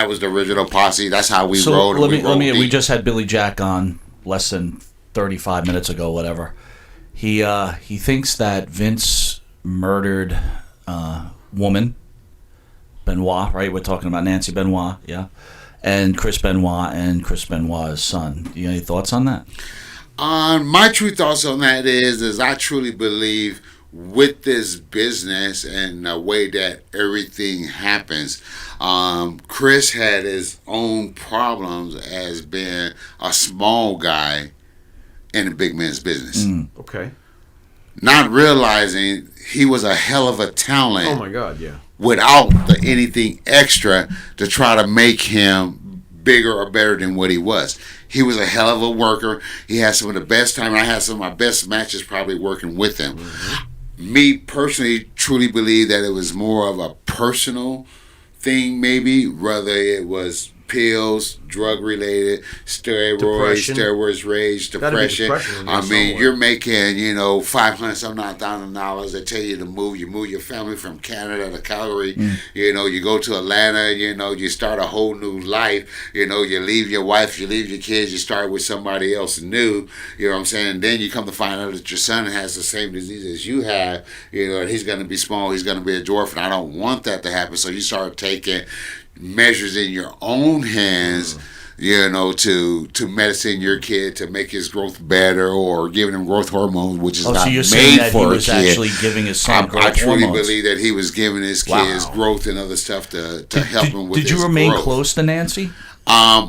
That was the original posse. That's how we So rolled. we just had Billy Jack on less than 35 minutes ago, whatever. He thinks that Vince murdered woman Benoit, right? We're talking about Nancy Benoit, yeah, and Chris Benoit's son. You got any thoughts on that? My true thoughts on that is I truly believe with this business and the way that everything happens, Chris had his own problems as being a small guy in the big man's business. Okay. Not realizing he was a hell of a talent. Oh my God, yeah. Without anything extra to try to make him bigger or better than what he was. He was a hell of a worker. He had some of the best time. I had some of my best matches probably working with him. Me personally truly believe that it was more of a personal thing, maybe, whether it was pills, drug related, steroids, rage, depression. I mean, you're making, $500,000. They tell you to move. You move your family from Canada to Calgary. You go to Atlanta. You start a whole new life. You leave your wife, you leave your kids, you start with somebody else new. You know what I'm saying? And then you come to find out that your son has the same disease as you have. He's going to be small. He's going to be a dwarf, and I don't want that to happen. So you start taking measures in your own hands, to medicine your kid to make his growth better, or giving him growth hormones, which is not so you're made saying that for he was a kid. actually giving his son growth I truly hormones. believe that he was giving his kids growth and other stuff to help him with his Did you remain growth. close to Nancy?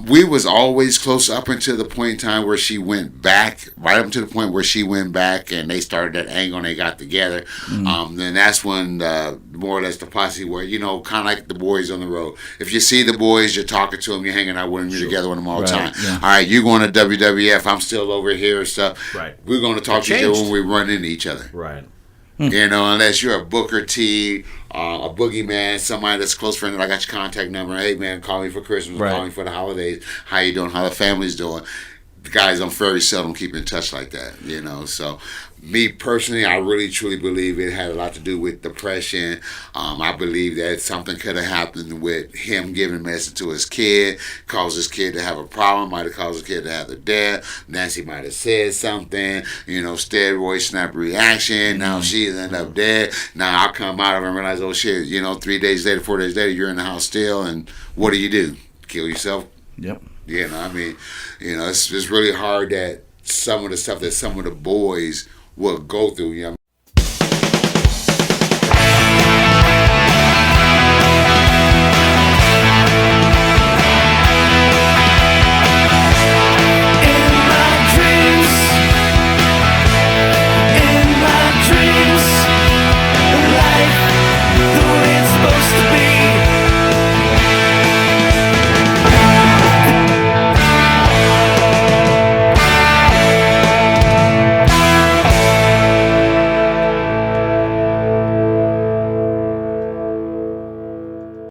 We was always close up until the point in time where she went back, right up to the point where she went back and they started that angle and they got together. Then that's when more or less the posse were, kind of like the boys on the road. If you see the boys, you're talking to them, you're hanging out with them, you're together with them all the time. Yeah. All right, you're going to WWF, I'm still over here and stuff. Right. We're going to talk to each other when we run into each other. Right. Unless you're a Booker T, a boogeyman, somebody that's a close friend, and I got your contact number. Hey, man, call me for Christmas, call me for the holidays. How you doing? How the family's doing? The guys don't very seldom keep in touch like that, So, me personally, I really truly believe it had a lot to do with depression. I believe that something could have happened with him giving medicine to his kid, caused his kid to have a problem, might have caused his kid to have the death. Nancy might have said something, steroid snap reaction. Now she's ended up dead. Now I come out of it and realize, oh shit, 3 days later, 4 days later, you're in the house still, and what do? Kill yourself? Yep. It's really hard that some of the stuff that some of the boys will go through,